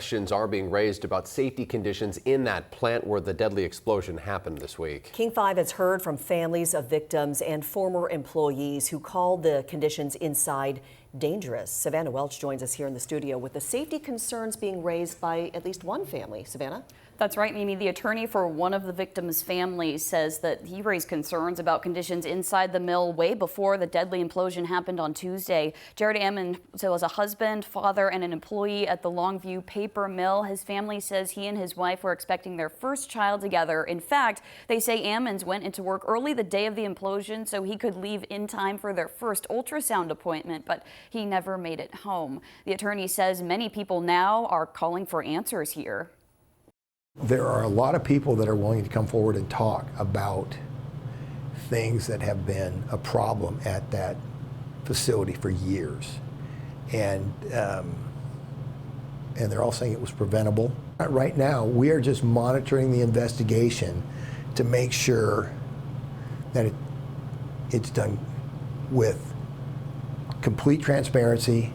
Questions are being raised about safety conditions in that plant where the deadly explosion happened this week. King 5 has heard from families of victims and former employees who called the conditions inside dangerous. Savannah Welch joins us here in the studio with the safety concerns being raised by at least one family. Savannah? That's right, Mimi. The attorney for one of the victims' families says that he raised concerns about conditions inside the mill way before the deadly implosion happened on Tuesday. Jared Ammon was a husband, father, and an employee at the Longview paper mill. His family says he and his wife were expecting their first child together. In fact, they say Ammons went into work early the day of the implosion so he could leave in time for their first ultrasound appointment, but he never made it home. The attorney says many people now are calling for answers here. There are a lot of people that are willing to come forward and talk about things that have been a problem at that facility for years. And they're all saying it was preventable. Right now, we are just monitoring the investigation to make sure that it's done with complete transparency.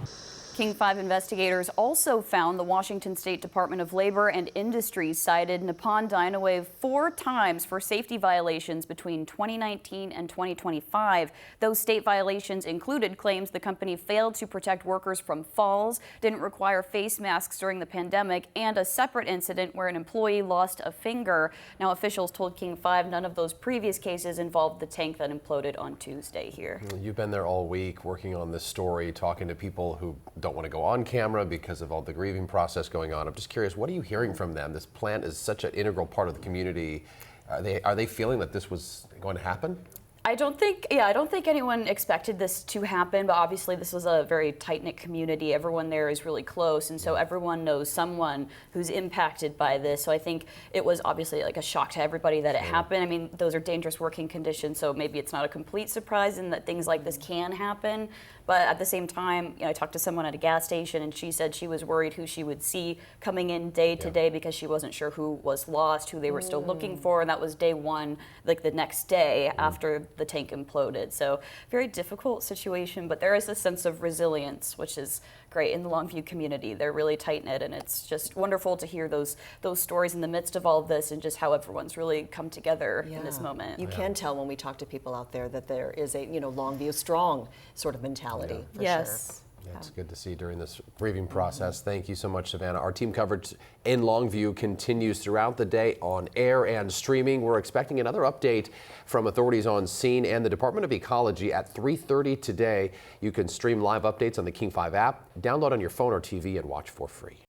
King 5 investigators also found the Washington State Department of Labor and Industries cited Nippon Dynawave 4 times for safety violations between 2019 and 2025. Those state violations included claims the company failed to protect workers from falls, didn't require face masks during the pandemic, and a separate incident where an employee lost a finger. Now, officials told King 5 none of those previous cases involved the tank that imploded on Tuesday here. You've been there all week working on this story, talking to people who don't want to go on camera because of all the grieving process going on. I'm just curious, what are you hearing from them? This plant is such an integral part of the community. Are they feeling that this was going to happen? I don't think anyone expected this to happen, but obviously this was a very tight-knit community. Everyone there is really close, and so everyone knows someone who's impacted by this. So I think it was obviously like a shock to everybody that it happened. I mean, those are dangerous working conditions, so maybe it's not a complete surprise in that things like this can happen. But at the same time, I talked to someone at a gas station, and she said she was worried who she would see coming in day to day because she wasn't sure who was lost, who they were still looking for, and that was day one, like the next day after the tank imploded. So very difficult situation, but there is a sense of resilience, which is great in the Longview community. They're really tight-knit, and it's just wonderful to hear those stories in the midst of all of this and just how everyone's really come together in this moment. You can tell when we talk to people out there that there is a Longview strong sort of mentality. For yes. Sure. Yeah, it's good to see during this grieving process. Thank you so much, Savannah. Our team coverage in Longview continues throughout the day on air and streaming. We're expecting another update from authorities on scene and the Department of Ecology at 3:30 today. You can stream live updates on the King 5 app, download on your phone or TV, and watch for free.